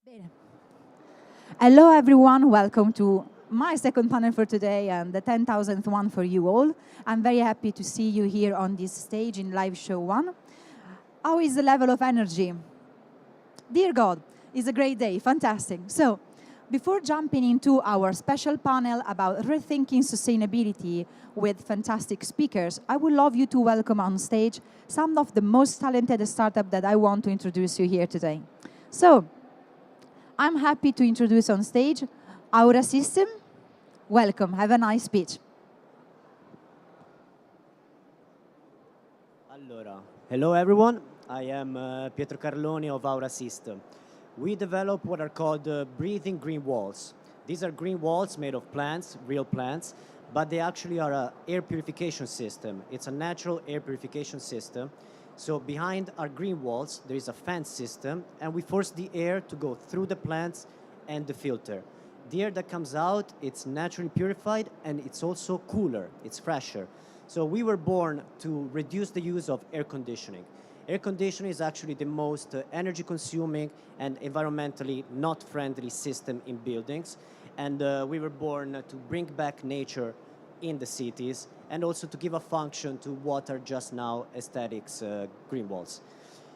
Bene. Hello, everyone. Welcome to my second panel for today and the 10,000th one for you all. I'm very happy to see you here on this stage in live show one. How is the level of energy? Dear God, it's a great day. Fantastic. So, before jumping into our special panel about rethinking sustainability with fantastic speakers, I would love you to welcome on stage some of the most talented startups that I want to introduce you here today. So, I'm happy to introduce on stage Aura System. Welcome. Have a nice speech. Allora, hello everyone. I am Pietro Carloni of Aura System. We develop what are called breathing green walls. These are green walls made of plants, real plants, but they actually are an air purification system. It's a natural air purification system. So behind our green walls, there is a fan system, and we force the air to go through the plants and the filter. The air that comes out, it's naturally purified, and it's also cooler, it's fresher. So we were born to reduce the use of air conditioning. Air conditioning is actually the most energy consuming and environmentally not friendly system in buildings. And we were born to bring back nature in the cities and also to give a function to what are just now aesthetics green walls.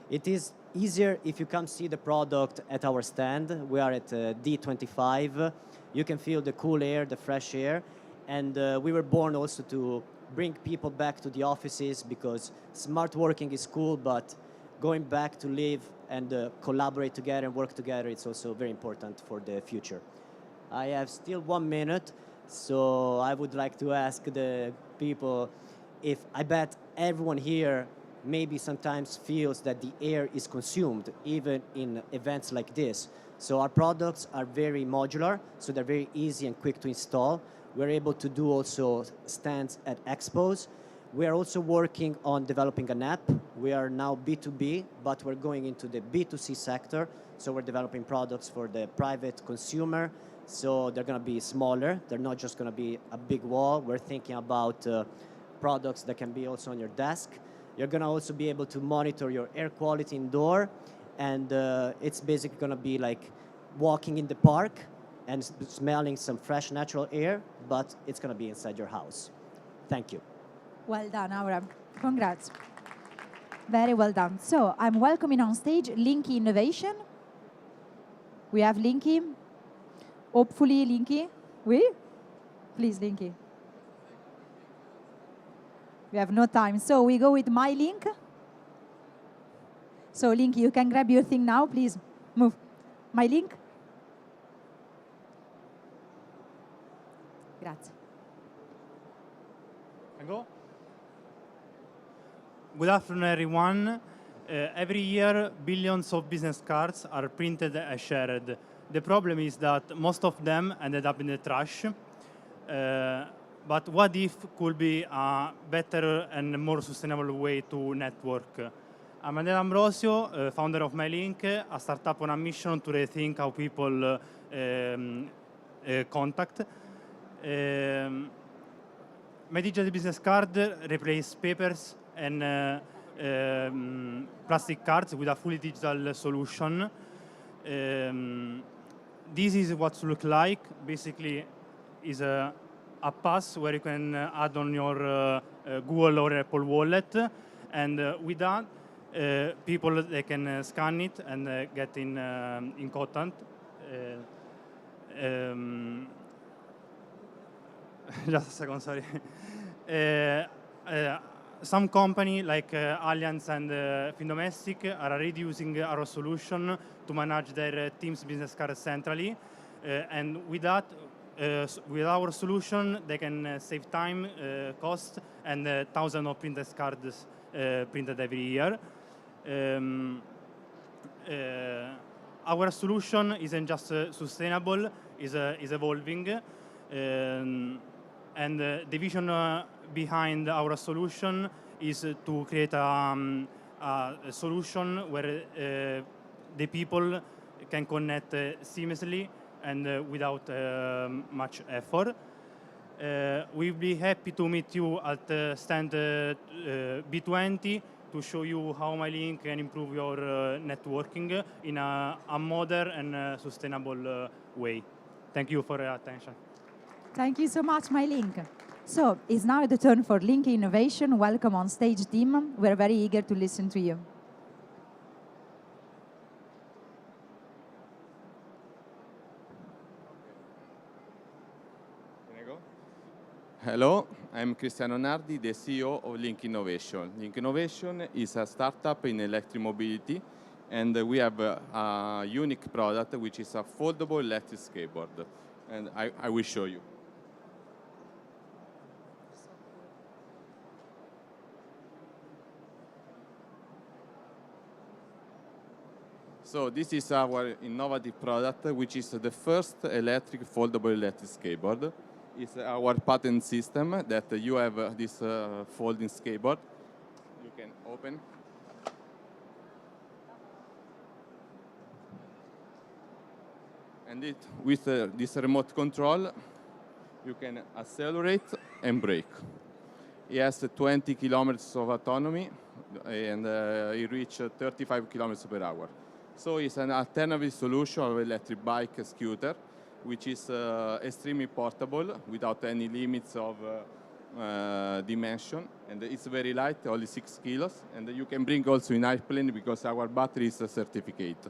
It is easier if you come see the product at our stand. We are at D25. You can feel the cool air, the fresh air. And we were born also to bring people back to the offices because smart working is cool, but going back to live and collaborate together and work together, it's also very important for the future. I have still 1 minute, so I would like to ask the people if I bet everyone here maybe sometimes feels that the air is consumed even in events like this. So our products are very modular, so they're very easy and quick to install. We're able to do also stands at expos. We are also working on developing an app. We are now B2B, but we're going into the B2C sector. So we're developing products for the private consumer. So they're going to be smaller. They're not just going to be a big wall. We're thinking about products that can be also on your desk. You're going to also be able to monitor your air quality indoor. And it's basically going to be like walking in the park and smelling some fresh natural air, but it's going to be inside your house. Thank you. Well done, Aura. Congrats. Very well done. So I'm welcoming on stage Linky Innovation. We have Linky. Hopefully, Linky. Oui? Please, Linky. We have no time. So we go with my link. So Linky, you can grab your thing now, please. Move. My link. Grazie. Can go? Good afternoon, everyone. Every year, billions of business cards are printed and shared. The problem is that most of them ended up in the trash. But what if could be a better and more sustainable way to network? I'm Andrea Ambrosio, founder of MyLink, a startup on a mission to rethink how people contact. My digital business card replaces papers and plastic cards with a fully digital solution. This is what it looks like. Basically, is a pass where you can add on your Google or Apple wallet, and with that, people they can scan it and get in contact. Just a second, sorry. Some company like Allianz and Findomestic are already using our solution to manage their team's business cards centrally. And with that, with our solution, they can save time, cost, and thousands of printed cards printed every year. Our solution isn't just sustainable, is evolving. And the vision behind our solution is to create a solution where the people can connect seamlessly and without much effort. We'll be happy to meet you at stand B20 to show you how my link can improve your networking in a modern and sustainable way. Thank you for your attention. Thank you so much, my link. So it's now the turn for Link Innovation. Welcome on stage, team. We're very eager to listen to you. Hello, I'm Cristiano Nardi, the CEO of Link Innovation. Link Innovation is a startup in electric mobility, and we have a unique product which is a foldable electric skateboard. And I will show you. So this is our innovative product, which is the first foldable electric skateboard. It's our patent system that you have this folding skateboard. You can open. And with this remote control, you can accelerate and brake. It has 20 kilometers of autonomy, and it reaches 35 kilometers per hour. So it's an alternative solution of electric bike scooter, which is extremely portable without any limits of dimension, and it's very light, only 6 kilos, and you can bring also in airplane because our battery is a certificate.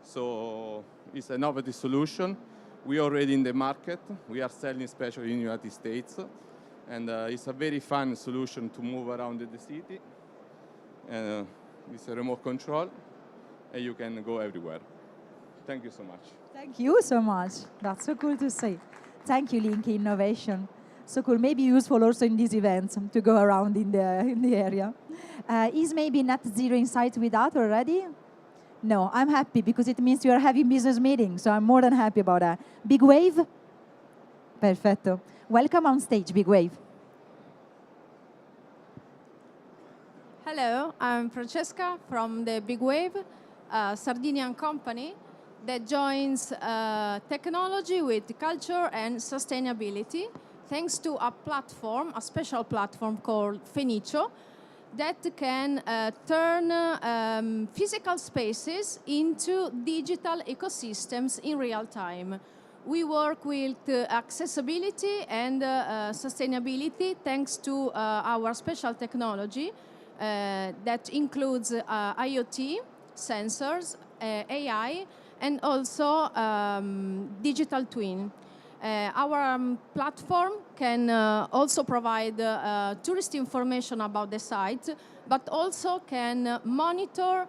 So it's an innovative solution. We are already in the market. We are selling especially in the United States, and it's a very fun solution to move around the city. It's a remote control, and you can go everywhere. Thank you so much. Thank you so much. That's so cool to see. Thank you, Link Innovation. So cool. Maybe useful also in these events to go around in the area. Is maybe Net Zero in sight with that already? No, I'm happy because it means you are having business meetings. So I'm more than happy about that. Big Wave? Perfetto. Welcome on stage, Big Wave. Hello, I'm Francesca from the Big Wave, a Sardinian company that joins technology with culture and sustainability, thanks to a platform, a special platform called Fenicio, that can turn physical spaces into digital ecosystems in real time. We work with accessibility and sustainability thanks to our special technology that includes IoT, sensors, AI, and also digital twin. Our platform can also provide tourist information about the site, but also can monitor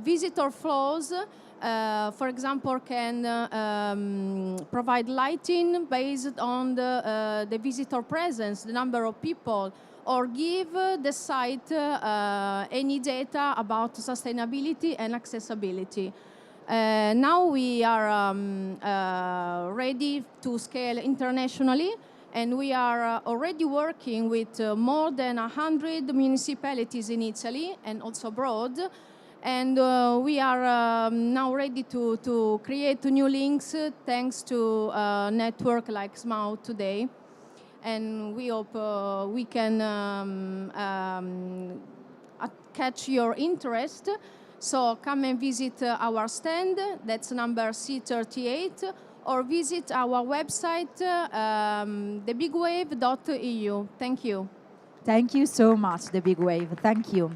visitor flows. For example, can provide lighting based on the visitor presence, the number of people, or give the site any data about sustainability and accessibility. Now we are ready to scale internationally, and we are already working with more than 100 municipalities in Italy and also abroad. And we are now ready to create new links thanks to a network like SMAUT today. And we hope we can catch your interest. So come and visit our stand, that's number C38, or visit our website, thebigwave.eu. Thank you. Thank you so much, The Big Wave. Thank you.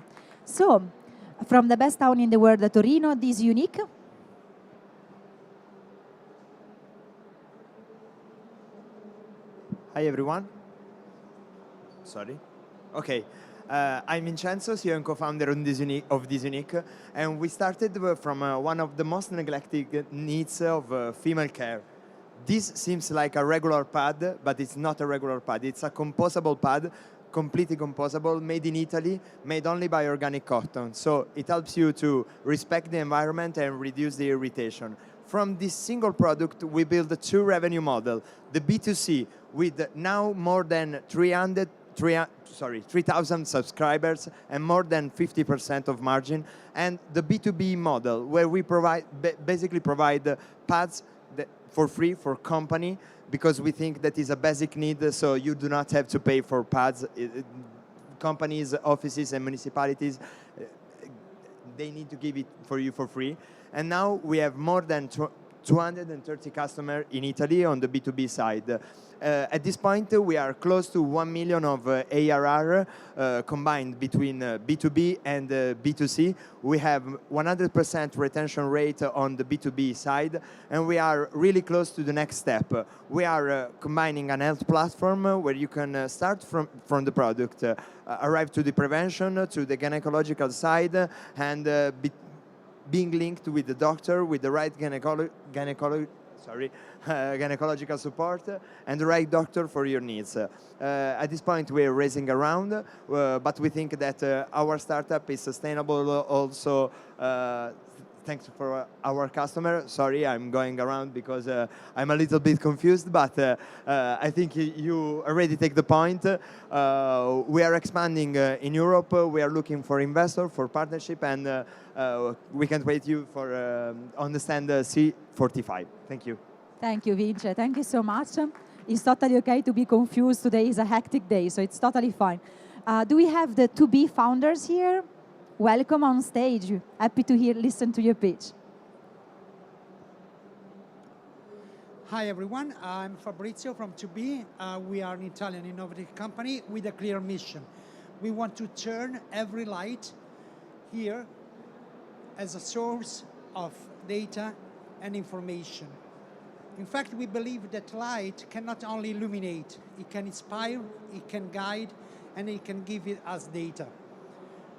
So, from the best town in the world, Torino, this unique? Hi, everyone. Sorry. Okay. I'm Vincenzo, CEO and co-founder of This Unique, and we started from one of the most neglected needs of female care. This seems like a regular pad, but it's not a regular pad. It's a composable pad, completely composable, made in Italy, made only by organic cotton. So it helps you to respect the environment and reduce the irritation. From this single product, we build a two revenue model. The B2C, with now more than 3,000 subscribers and more than 50% of margin, and the B2B model, where we basically provide pads for free for company, because we think that is a basic need, so you do not have to pay for pads. companies, offices, and municipalities, they need to give it for you for free. And now we have more than 230 customers in Italy on the B2B side. At this point, we are close to 1 million of ARR combined between B2B and B2C. We have 100% retention rate on the B2B side, and we are really close to the next step. We are combining an health platform where you can start from the product, arrive to the prevention, to the gynecological side, and being linked with the doctor, with the right gynecological support, and the right doctor for your needs. At this point, we're raising a round, but we think that our startup is sustainable also thanks for our customer. Sorry, I'm going around because I'm a little bit confused, but I think you already take the point. We are expanding in Europe. We are looking for investor, for partnership, and we can't wait you for understand C45. Thank you. Thank you, Vince. Thank you so much. It's totally okay to be confused. Today is a hectic day, so it's totally fine. Do we have the 2B founders here? Welcome on stage. Happy to listen to your pitch. Hi everyone, I'm Fabrizio from 2B. We are an Italian innovative company with a clear mission. We want to turn every light here as a source of data and information. In fact, we believe that light can not only illuminate, it can inspire, it can guide, and it can give us data.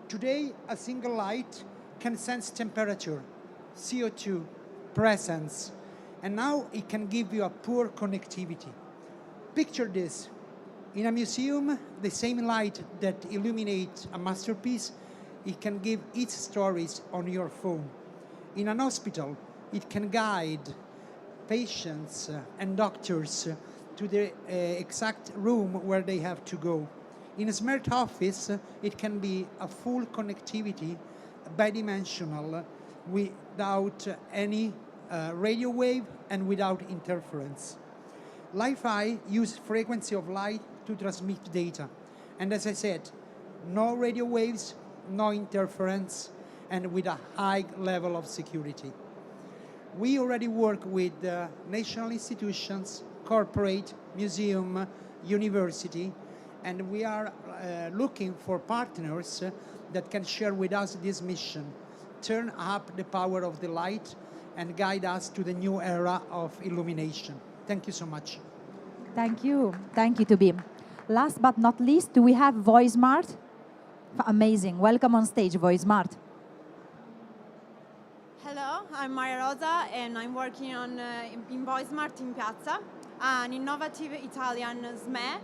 Today, a single light can sense temperature, CO2, presence, and now it can give you a poor connectivity. Picture this. In a museum, the same light that illuminates a masterpiece, it can give its stories on your phone. In an hospital, it can guide patients and doctors to the exact room where they have to go. In a smart office, it can be a full connectivity, bidimensional, without any radio wave and without interference. Li-Fi uses frequency of light to transmit data. And as I said, no radio waves, no interference, and with a high level of security. We already work with national institutions, corporate, museum, university, and we are looking for partners that can share with us this mission, turn up the power of the light and guide us to the new era of illumination. Thank you so much. Thank you. Thank you, 2B. Last but not least, do we have VoiceSmart? Amazing. Welcome on stage, VoiceSmart. Hello, I'm Maria Rosa and I'm working on in VoiceSmart in Piazza, an innovative Italian SME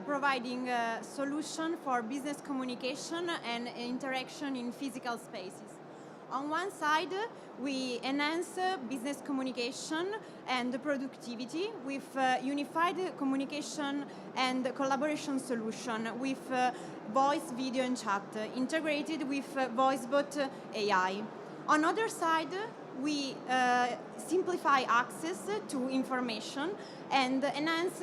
providing a solution for business communication and interaction in physical spaces. On one side, we enhance business communication and productivity with unified communication and collaboration solution with voice, video and chat integrated with VoiceBot AI. On the other side, we simplify access to information and enhance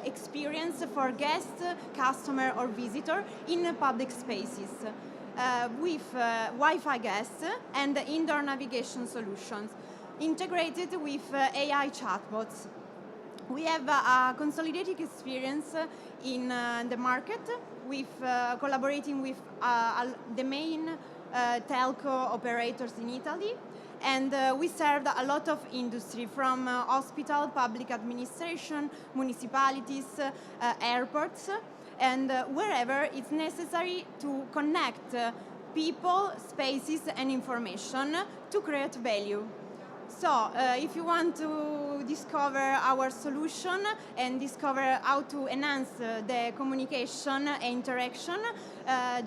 experience for guests, customer or visitor in public spaces with Wi-Fi guests and indoor navigation solutions integrated with AI chatbots. We have a consolidated experience in the market with collaborating with the main telco operators in Italy, and we served a lot of industry from hospital, public administration, municipalities, airports, and wherever it's necessary to connect people, spaces and information to create value. So if you want to discover our solution and discover how to enhance the communication and interaction,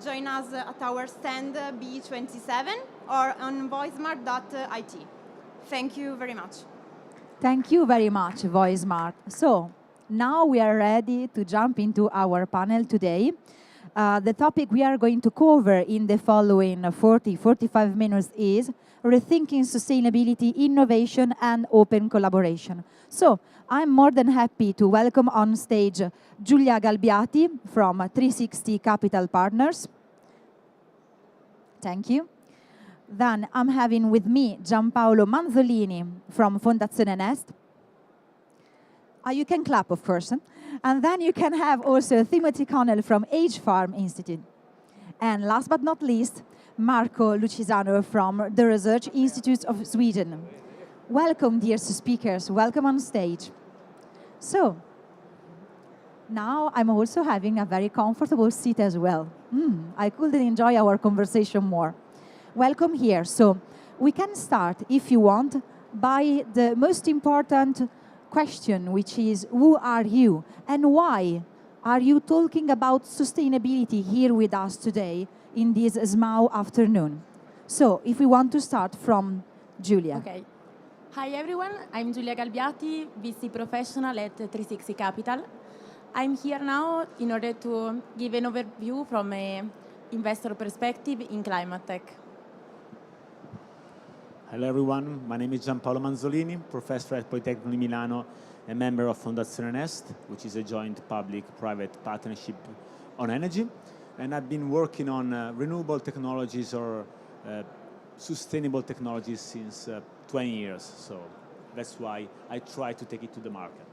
join us at our stand B27 or on voicemart.it. Thank you very much. Thank you very much, VoiceSmart. So now we are ready to jump into our panel today. The topic we are going to cover in the following 40-45 minutes is Rethinking Sustainability, Innovation and Open Collaboration. So I'm more than happy to welcome on stage Giulia Galbiati from 360 Capital Partners. Thank you. Then I'm having with me Giampaolo Manzolini from Fondazione Nest. You can clap, of course. And then you can have also Timothy Connell from Age Farm Institute. And last but not least, Marco Lucisano from the Research Institute of Sweden. Welcome, dear speakers. Welcome on stage. So, now I'm also having a very comfortable seat as well. I couldn't enjoy our conversation more. Welcome here. So, we can start, if you want, by the most important question, which is, who are you and why are you talking about sustainability here with us today in this SMAU afternoon? So if we want to start from Giulia. Okay. Hi everyone, I'm Giulia Galbiati, VC professional at 360 Capital. I'm here now in order to give an overview from an investor perspective in climate tech. Hello everyone, my name is Giampaolo Manzolini, professor at Politecnico di Milano and member of Fondazione Nest, which is a joint public-private partnership on energy. And I've been working on renewable technologies or sustainable technologies since 20 years. So that's why I try to take it to the market.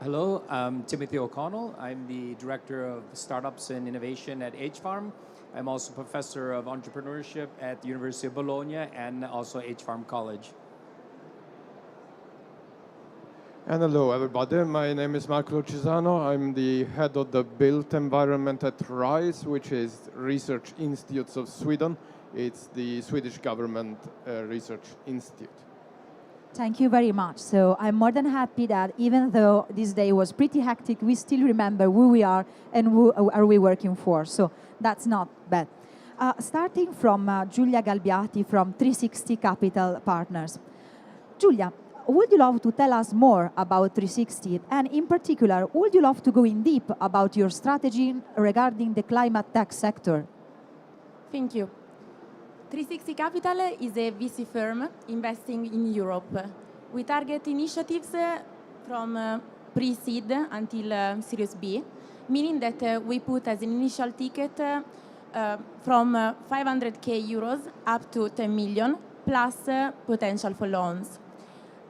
Hello, I'm Timothy O'Connell. I'm the Director of Startups and Innovation at Age Farm. I'm also Professor of Entrepreneurship at the University of Bologna and also Age Farm College. And hello, everybody. My name is Marco Lucisano. I'm the head of the built environment at RISE, which is Research Institutes of Sweden. It's the Swedish government research institute. Thank you very much. So I'm more than happy that even though this day was pretty hectic, we still remember who we are and who are we working for. So that's not bad. Starting from Giulia Galbiati from 360 Capital Partners. Giulia, would you love to tell us more about 360? And in particular, would you love to go in deep about your strategy regarding the climate tech sector? Thank you. 360 Capital is a VC firm investing in Europe. We target initiatives from pre-seed until Series B, meaning that we put as an initial ticket from 500k euros up to 10 million, plus potential for loans.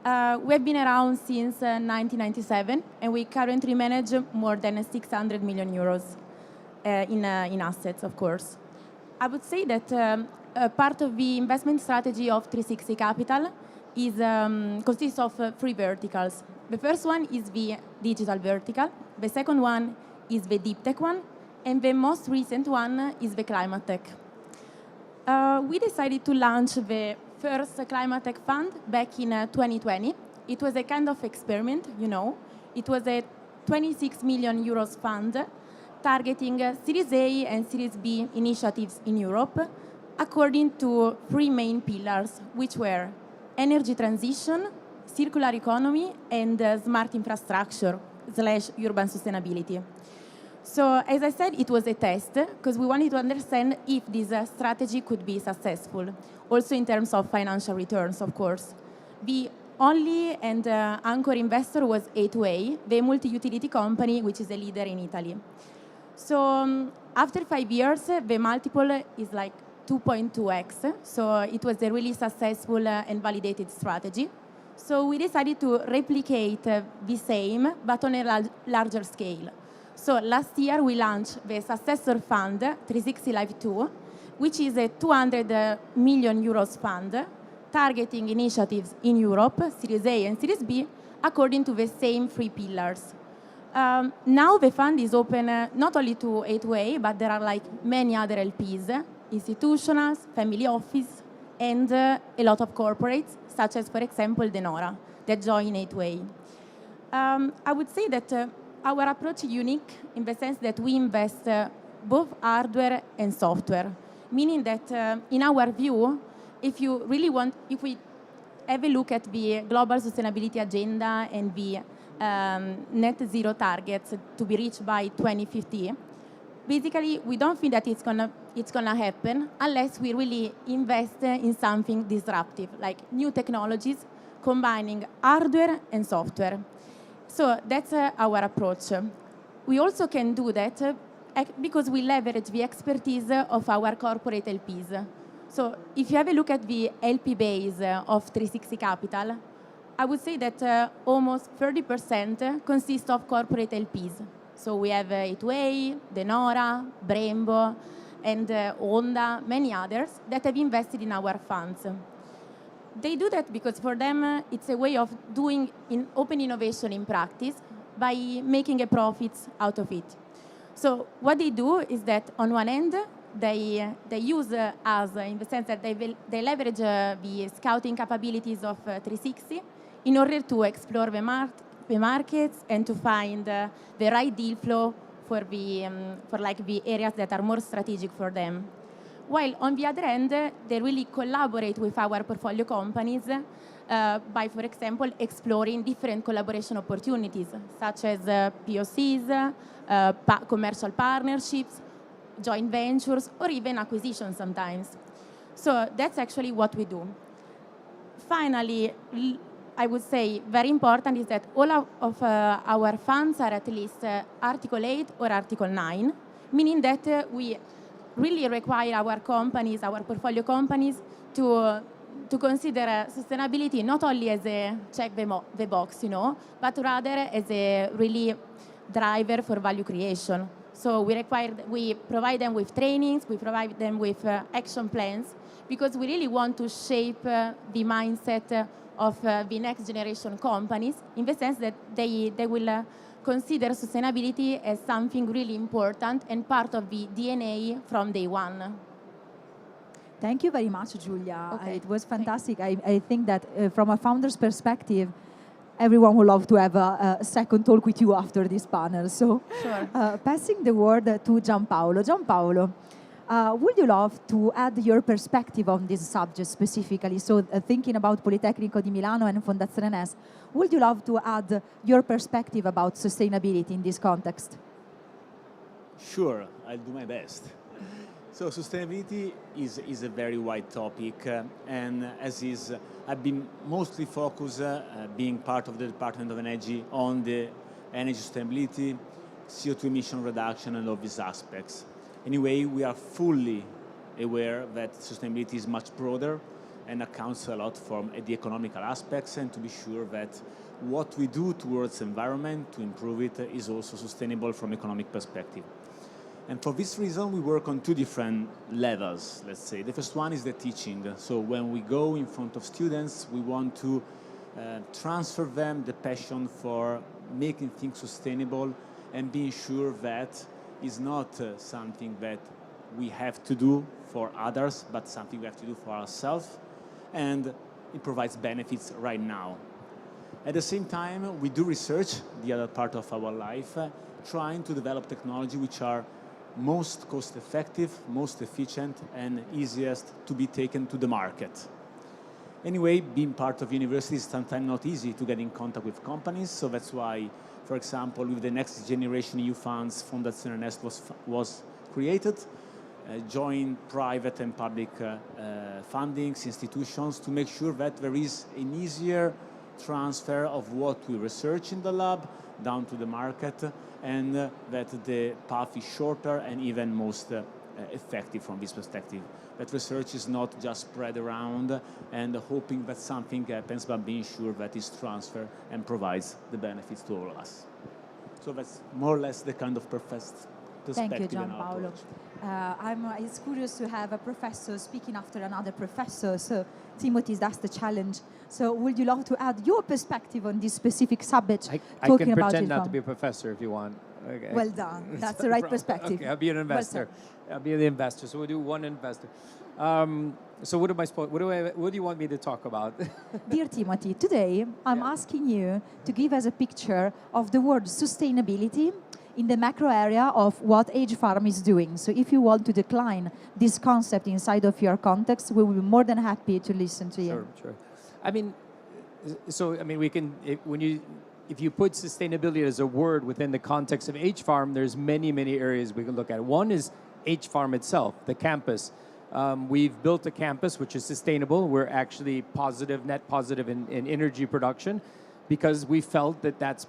We have been around since 1997, and we currently manage more than 600 million euros in assets, of course. I would say that part of the investment strategy of 360 Capital is consists of three verticals. The first one is the digital vertical. The second one is the deep tech one. And the most recent one is the climate tech. We decided to launch the first climate tech fund back in 2020. It was a kind of experiment, you know. It was a 26 million euros fund targeting Series A and Series B initiatives in Europe according to three main pillars, which were energy transition, circular economy, and smart infrastructure / urban sustainability. So, as I said, it was a test because we wanted to understand if this strategy could be successful, also in terms of financial returns, of course. The only and anchor investor was A2A, the multi-utility company, which is a leader in Italy. So, after 5 years, the multiple is like 2.2x, so it was a really successful and validated strategy. So we decided to replicate the same, but on a larger scale. So last year we launched the successor fund, 360 Live 2, which is a 200 million euros fund targeting initiatives in Europe, Series A and Series B, according to the same three pillars. Now the fund is open not only to A2A, but there are like many other LPs, institutionals, family office, and a lot of corporates, such as, for example, Denora, that join A2A. I would say that our approach is unique in the sense that we invest both hardware and software, meaning that in our view, if we have a look at the global sustainability agenda and the net zero targets to be reached by 2050, basically, we don't think that it's gonna happen unless we really invest in something disruptive, like new technologies combining hardware and software. So that's our approach. We also can do that because we leverage the expertise of our corporate LPs. So if you have a look at the LP base of 360 Capital, I would say that almost 30% consists of corporate LPs. So we have ITA-Italian, De Nora, Brembo, and Honda, many others that have invested in our funds. They do that because for them it's a way of doing open innovation in practice by making a profit out of it. So what they do is that on one end, they use us in the sense that they leverage the scouting capabilities of 360 in order to explore the markets and to find the right deal flow for the areas that are more strategic for them. While on the other end, they really collaborate with our portfolio companies by, for example, exploring different collaboration opportunities, such as POCs, commercial partnerships, joint ventures, or even acquisitions sometimes. So that's actually what we do. Finally, I would say very important is that all of our funds are at least Article 8 or Article 9, meaning that we really require our companies, our portfolio companies, to consider sustainability not only as a check the box, but rather as a really driver for value creation. So we provide them with trainings, we provide them with action plans, because we really want to shape the mindset of the next generation companies, in the sense that they will consider sustainability as something really important and part of the DNA from day one. Thank you very much, Giulia. Okay. It was fantastic. I think that from a founder's perspective, everyone would love to have a second talk with you after this panel. So, Sure. Passing the word to Giampaolo. Giampaolo, would you love to add your perspective on this subject specifically? So, thinking about Politecnico di Milano and Fondazione Nest, would you love to add your perspective about sustainability in this context? Sure, I'll do my best. So sustainability is a very wide topic, and I've been mostly focused, being part of the Department of Energy, on the energy sustainability, CO2 emission reduction, and all these aspects. Anyway, we are fully aware that sustainability is much broader and accounts a lot for the economical aspects, and to be sure that what we do towards the environment to improve it is also sustainable from economic perspective. And for this reason, we work on two different levels, let's say. The first one is the teaching. So when we go in front of students, we want to transfer them the passion for making things sustainable and being sure that it's not something that we have to do for others, but something we have to do for ourselves, and it provides benefits right now. At the same time, we do research, the other part of our life, trying to develop technology which are most cost-effective, most efficient, and easiest to be taken to the market. Anyway, being part of university is sometimes not easy to get in contact with companies, so that's why, for example, with the Next Generation EU funds, Fondazione Nest was created, join private and public fundings, institutions, to make sure that there is an easier transfer of what we research in the lab down to the market, and that the path is shorter and even most effective from this perspective. That research is not just spread around and hoping that something happens, but being sure that it's transferred and provides the benefits to all of us. So that's more or less the kind of perspective. Thank you, Giampaolo. It's curious to have a professor speaking after another professor. So, Timothy, that's the challenge. So, would you love to add your perspective on this specific subject? I can pretend not to be a professor if you want. Okay. Well done. That's the right perspective. Okay, I'll be an investor. I'll be the investor. So we'll do one investor. So what do you want me to talk about? Dear Timothy, today I'm asking you to give us a picture of the word sustainability in the macro area of what Age Farm is doing. So if you want to decline this concept inside of your context, we will be more than happy to listen to you. Sure. I mean, we can, when you if you put sustainability as a word within the context of H-Farm, there's many, many areas we can look at. One is H-Farm itself, the campus. We've built a campus which is sustainable. We're actually positive, net positive in energy production, because we felt that that's,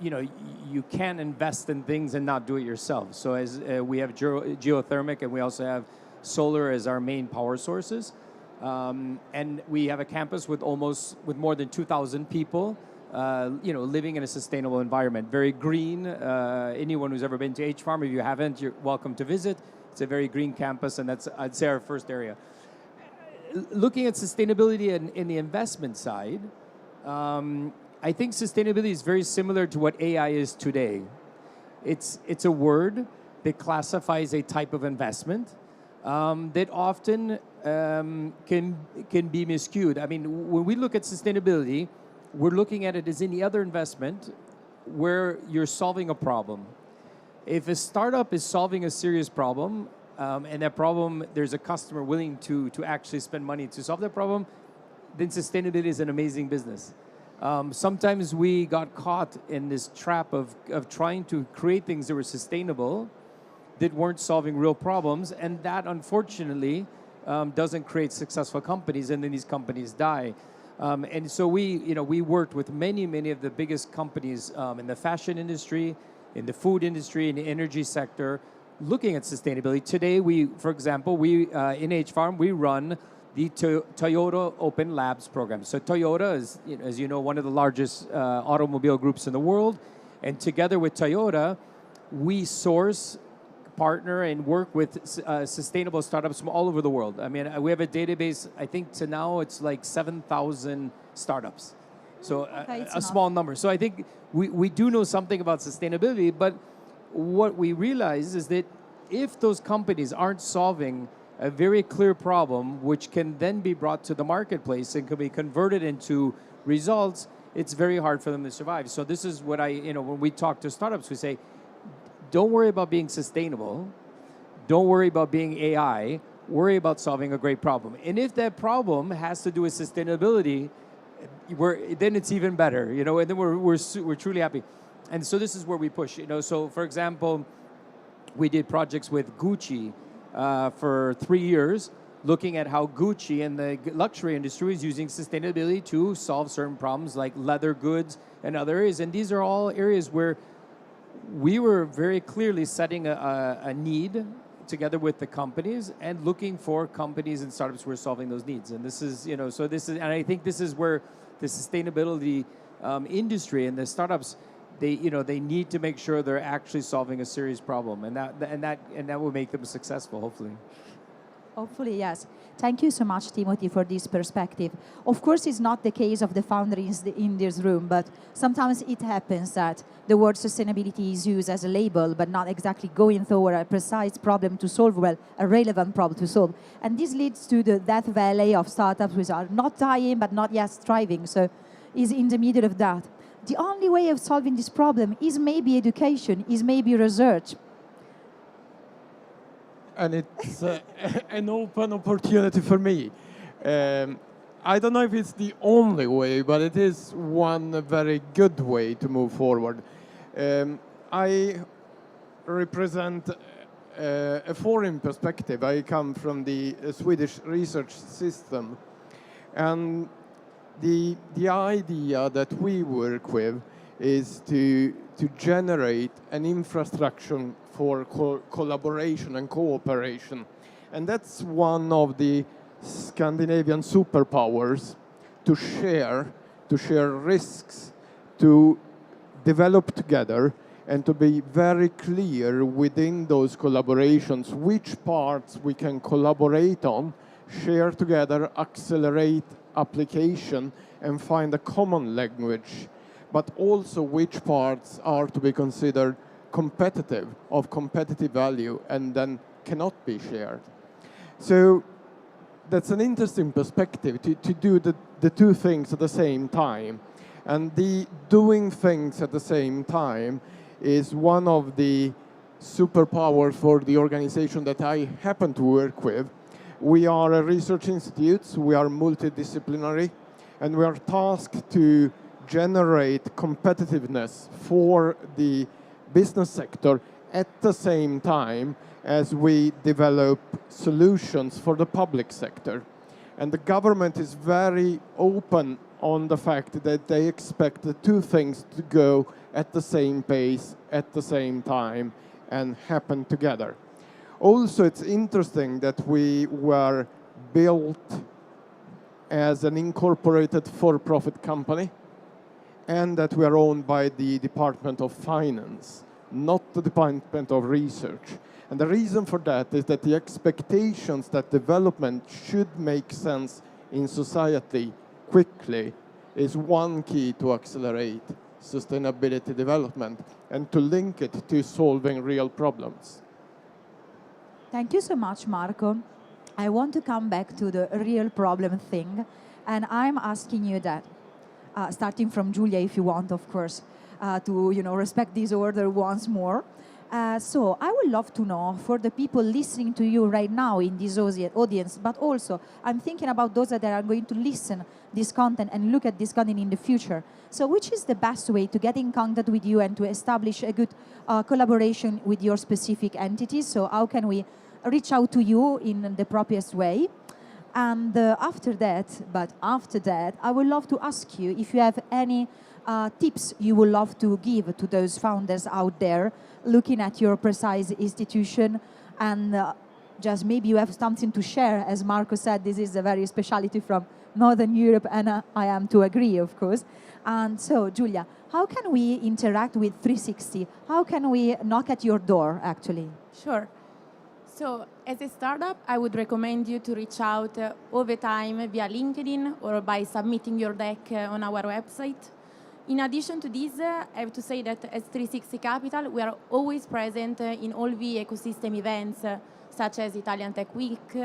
you can't invest in things and not do it yourself. So as we have geothermic, and we also have solar as our main power sources. And we have a campus with more than 2,000 people, living in a sustainable environment. Very green. Anyone who's ever been to H-Farm, if you haven't, you're welcome to visit. It's a very green campus, and that's, I'd say, our first area. Looking at sustainability in the investment side, I think sustainability is very similar to what AI is today. It's a word that classifies a type of investment that often can be miscued. I mean, when we look at sustainability, we're looking at it as any other investment where you're solving a problem. If a startup is solving a serious problem, and that problem, there's a customer willing to actually spend money to solve that problem, then sustainability is an amazing business. Sometimes we got caught in this trap of trying to create things that were sustainable that weren't solving real problems, and that unfortunately doesn't create successful companies, and then these companies die. And so we worked with many of the biggest companies in the fashion industry, in the food industry, in the energy sector, looking at sustainability. Today, for example, in H-Farm, we run the Toyota Open Labs program. So Toyota is, as you know, one of the largest automobile groups in the world. And together with Toyota, we source, partner, and work with sustainable startups from all over the world. I mean, we have a database, I think to now it's like 7,000 startups. So a small number. So I think we do know something about sustainability, but what we realize is that if those companies aren't solving a very clear problem, which can then be brought to the marketplace and can be converted into results, it's very hard for them to survive. So this is what when we talk to startups, we say, don't worry about being sustainable. Don't worry about being AI. Worry about solving a great problem. And if that problem has to do with sustainability, then it's even better, and then we're truly happy. And so this is where we push, So for example, we did projects with Gucci for 3 years, looking at how Gucci and the luxury industry is using sustainability to solve certain problems like leather goods and other areas. And these are all areas where we were very clearly setting a need together with the companies and looking for companies and startups who are solving those needs. And this is, and I think this is where the sustainability industry and the startups, they need to make sure they're actually solving a serious problem, and that will make them successful, hopefully. Hopefully, yes. Thank you so much, Timothy, for this perspective. Of course, it's not the case of the founders in this room, but sometimes it happens that the word sustainability is used as a label, but not exactly going through a precise problem to solve, a relevant problem to solve. And this leads to the death valley of startups which are not dying, but not yet thriving. So is in the middle of that. The only way of solving this problem is maybe education, is maybe research. And it's an open opportunity for me. I don't know if it's the only way, but it is one very good way to move forward. I represent a foreign perspective. I come from the Swedish research system. And the idea that we work with is to generate an infrastructure for collaboration and cooperation. And that's one of the Scandinavian superpowers, to share risks, to develop together, and to be very clear within those collaborations which parts we can collaborate on, share together, accelerate application, and find a common language, but also which parts are to be considered competitive, of competitive value, and then cannot be shared. So that's an interesting perspective, to do the two things at the same time. And the doing things at the same time is one of the superpowers for the organization that I happen to work with. We are a research institute, we are multidisciplinary, and we are tasked to generate competitiveness for the business sector at the same time as we develop solutions for the public sector. And the government is very open on the fact that they expect the two things to go at the same pace, at the same time, and happen together. Also, it's interesting that we were built as an incorporated for-profit company and that we are owned by the Department of Finance, not the Department of Research. And the reason for that is that the expectations that development should make sense in society quickly is one key to accelerate sustainability development and to link it to solving real problems. Thank you so much, Marco. I want to come back to the real problem thing, and I'm asking you that, starting from Giulia, if you want, of course, to respect this order once more. So I would love to know, for the people listening to you right now in this audience, but also I'm thinking about those that are going to listen this content and look at this content in the future. So which is the best way to get in contact with you and to establish a good collaboration with your specific entities? So how can we reach out to you in the properest way? And after that, I would love to ask you if you have any tips you would love to give to those founders out there looking at your precise institution, and just maybe you have something to share. As Marco said, this is a very specialty from Northern Europe, and I am to agree, of course. And so, Giulia, how can we interact with 360? How can we knock at your door, actually? Sure. So, as a startup, I would recommend you to reach out all the time via LinkedIn or by submitting your deck on our website. In addition to this, I have to say that as 360 Capital, we are always present in all the ecosystem events, such as Italian Tech Week,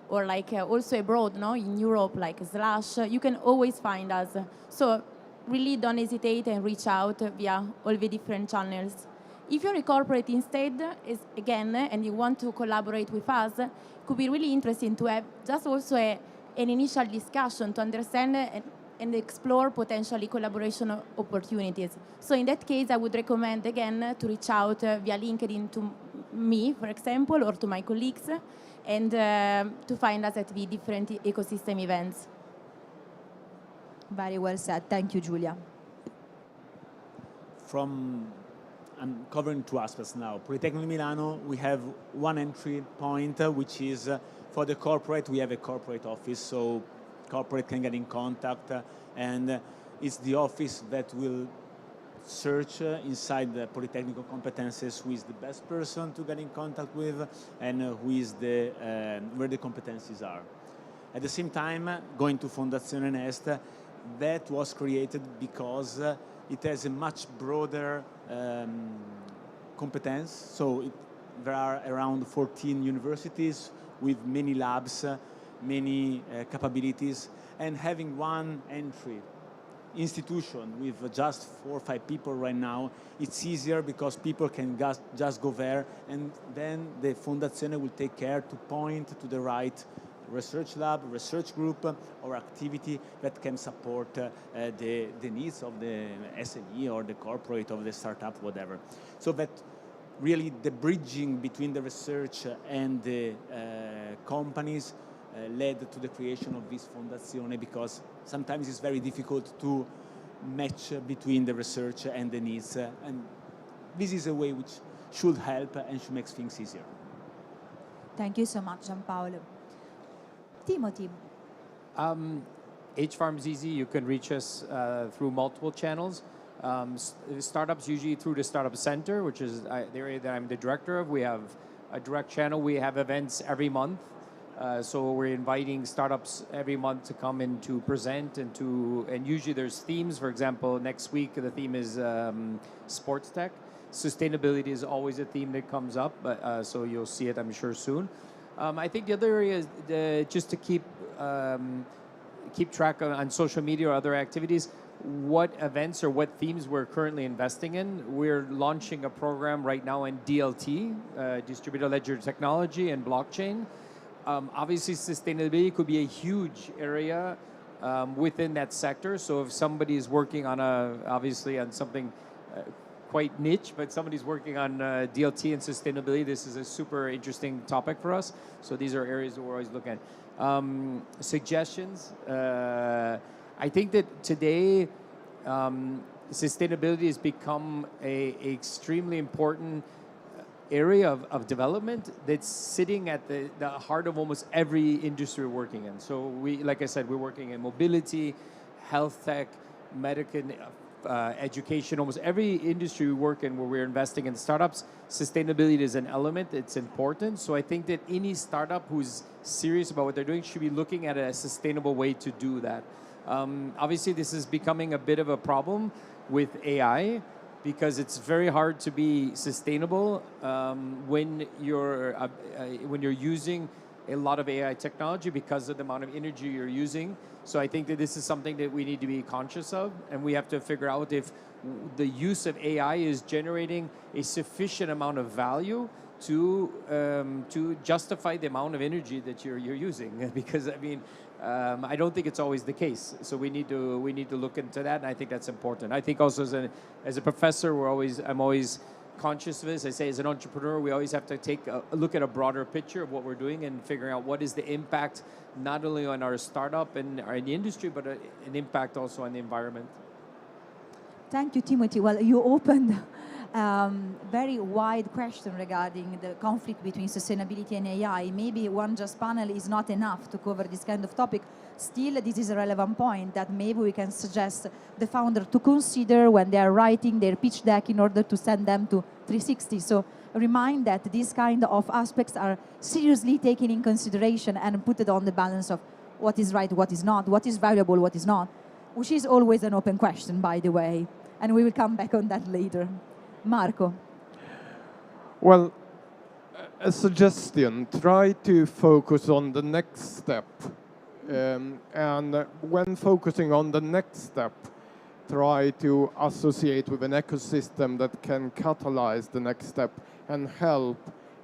or also abroad, in Europe, like Slash. You can always find us. So really don't hesitate and reach out via all the different channels. If you're a corporate instead, and you want to collaborate with us, it could be really interesting to have just also an initial discussion to understand and explore potentially collaboration opportunities. So in that case, I would recommend, again, to reach out via LinkedIn to me, for example, or to my colleagues, and to find us at the different ecosystem events. Very well said. Thank you, Giulia. I'm covering two aspects now. Politecnico Milano, we have one entry point, which is for the corporate. We have a corporate office, so corporate can get in contact, and it's the office that will search inside the Polytechnical competences who is the best person to get in contact with and who is where the competencies are. At the same time, going to Fondazione Nest, that was created because it has a much broader competence. So there are around 14 universities with many labs, many capabilities, and having one entry institution with just 4 or 5 people right now, it's easier because people can just go there, and then the Fondazione will take care to point to the right research lab, research group, or activity that can support the needs of the SME or the corporate of the startup, whatever. So that really the bridging between the research and the companies led to the creation of this Fondazione, because sometimes it's very difficult to match between the research and the needs. And this is a way which should help and should make things easier. Thank you so much, Gianpaolo. Timothy. H-Farm is easy. You can reach us through multiple channels. Startups usually through the Startup Center, which is the area that I'm the director of. We have a direct channel. We have events every month. So we're inviting startups every month to come in to present and usually there's themes. For example, next week the theme is sports tech. Sustainability is always a theme that comes up, so you'll see it, I'm sure, soon. I think the other area is just to keep track on social media or other activities, what events or what themes we're currently investing in. We're launching a program right now in DLT, distributed ledger technology and blockchain. Obviously, sustainability could be a huge area within that sector. So if somebody is working on obviously on something quite niche, but somebody's working on DLT and sustainability, this is a super interesting topic for us. So these are areas that we're always looking at. Suggestions. I think that today sustainability has become a extremely important area of development that's sitting at the heart of almost every industry we're working in. So we, like I said, we're working in mobility, health tech, medical, education, almost every industry we work in where we're investing in startups, sustainability is an element, it's important. So I think that any startup who's serious about what they're doing should be looking at a sustainable way to do that. Obviously, this is becoming a bit of a problem with AI because it's very hard to be sustainable when you're using a lot of AI technology because of the amount of energy you're using. So I think that this is something that we need to be conscious of, and we have to figure out if the use of AI is generating a sufficient amount of value to justify the amount of energy that you're using. Because I mean, I don't think it's always the case. So we need to look into that, and I think that's important. I think also as a professor, I'm always conscious of this. I say as an entrepreneur, we always have to take a look at a broader picture of what we're doing and figuring out what is the impact not only on our startup and in the industry, but an impact also on the environment. Thank you, Timothy. Well, you opened very wide question regarding the conflict between sustainability and AI. Maybe one just panel is not enough to cover this kind of topic. Still, this is a relevant point that maybe we can suggest the founder to consider when they are writing their pitch deck in order to send them to 360. So remind that these kind of aspects are seriously taken in consideration and put it on the balance of what is right, what is not, what is valuable, what is not, which is always an open question, by the way. And we will come back on that later. Marco. Well, a suggestion, try to focus on the next step. And when focusing on the next step, try to associate with an ecosystem that can catalyze the next step and help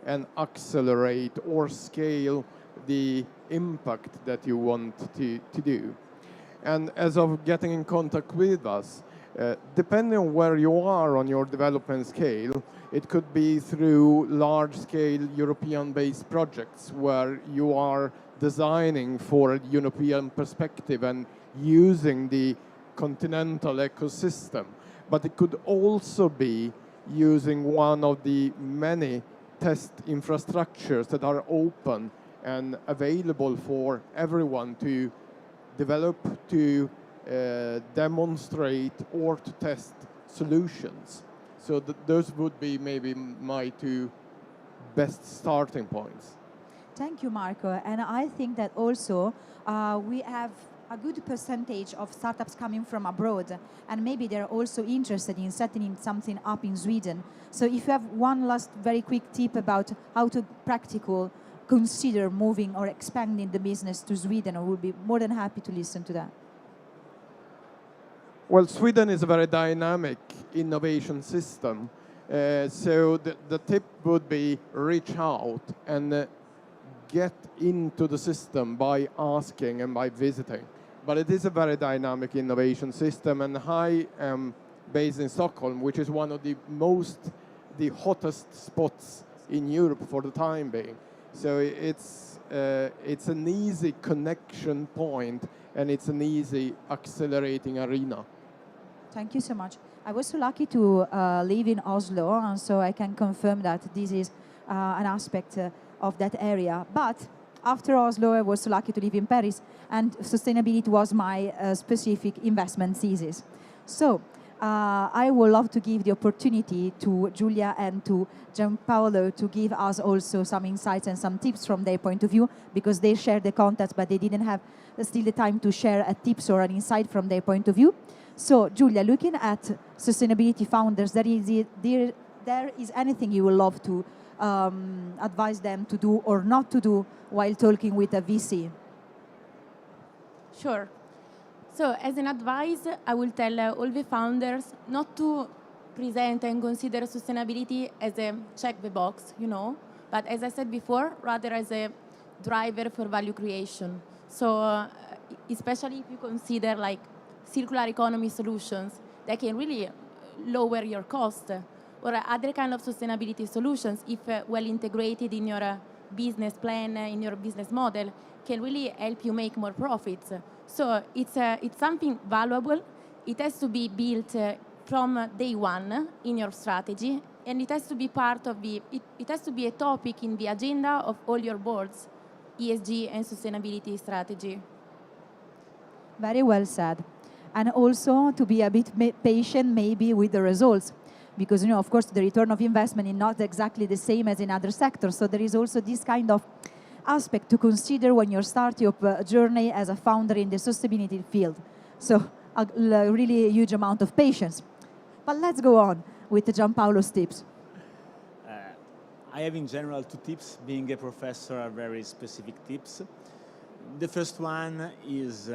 and accelerate or scale the impact that you want to do. And as of getting in contact with us, depending on where you are on your development scale, it could be through large-scale European-based projects where you are designing for a European perspective and using the continental ecosystem. But it could also be using one of the many test infrastructures that are open and available for everyone to develop, to demonstrate, or to test solutions. So those would be maybe my two best starting points. Thank you, Marco. And I think that also we have a good percentage of startups coming from abroad, and maybe they're also interested in setting something up in Sweden. So if you have one last very quick tip about how to practical consider moving or expanding the business to Sweden, I would be more than happy to listen to that. Well, Sweden is a very dynamic innovation system. So the tip would be reach out and get into the system by asking and by visiting. But it is a very dynamic innovation system, and I am based in Stockholm, which is one of the hottest spots in Europe for the time being. So it's an easy connection point, and it's an easy accelerating arena. Thank you so much. I was so lucky to live in Oslo, and so I can confirm that this is an aspect of that area. But after Oslo, I was so lucky to live in Paris, and sustainability was my specific investment thesis. So I would love to give the opportunity to Giulia and to Gianpaolo to give us also some insights and some tips from their point of view, because they shared the contacts, but they didn't have still the time to share a tips or an insight from their point of view. So, Giulia, looking at sustainability founders, there is anything you would love to advise them to do or not to do while talking with a VC? Sure. So, as an advice, I will tell all the founders not to present and consider sustainability as a check the box, but as I said before, rather as a driver for value creation. So especially if you consider like circular economy solutions that can really lower your cost, or other kind of sustainability solutions, if well integrated in your business plan, in your business model, can really help you make more profits. So it's something valuable. It has to be built from day one in your strategy, and it has to be part of it has to be a topic in the agenda of all your boards, ESG and sustainability strategy. Very well said. And also to be a bit patient maybe with the results, because of course the return of investment is not exactly the same as in other sectors. So there is also this kind of aspect to consider when you're starting your journey as a founder in the sustainability field. So a really huge amount of patience. But let's go on with Giampaolo's tips. I have in general 2 tips. Being a professor are very specific tips. The first one is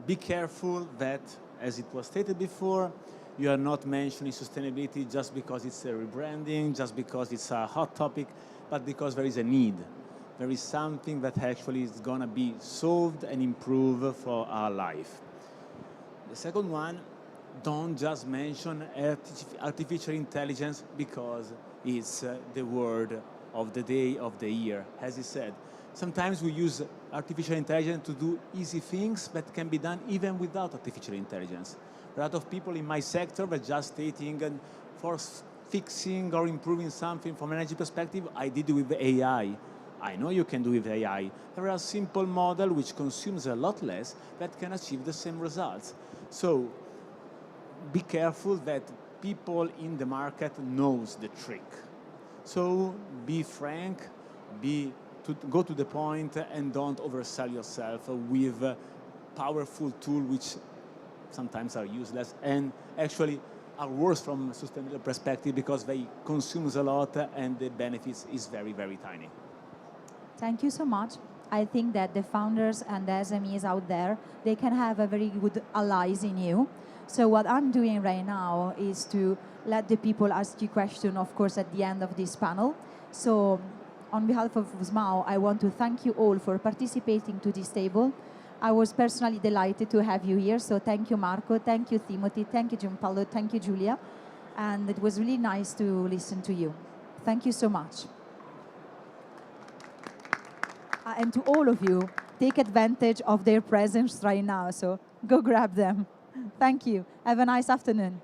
be careful that, as it was stated before, you are not mentioning sustainability just because it's a rebranding, just because it's a hot topic, but because there is a need. There is something that actually is going to be solved and improved for our life. The second one, don't just mention artificial intelligence because it's the word of the day, of the year, as he said. Sometimes we use artificial intelligence to do easy things that can be done even without artificial intelligence. A lot of people in my sector were just stating, for fixing or improving something from an energy perspective, I did it with AI. I know you can do it with AI. There are a simple model which consumes a lot less that can achieve the same results. So be careful that people in the market knows the trick. So be frank, go to the point, and don't oversell yourself with powerful tools which sometimes are useless and actually are worse from a sustainability perspective because they consume a lot and the benefits is very, very tiny. Thank you so much. I think that the founders and the SMEs out there, they can have a very good allies in you. So what I'm doing right now is to let the people ask you questions, of course, at the end of this panel. So on behalf of SMAO, I want to thank you all for participating to this table. I was personally delighted to have you here. So thank you, Marco. Thank you, Timothy. Thank you, Giampaolo. Thank you, Giulia. And it was really nice to listen to you. Thank you so much. And to all of you, take advantage of their presence right now. So go grab them. Thank you. Have a nice afternoon.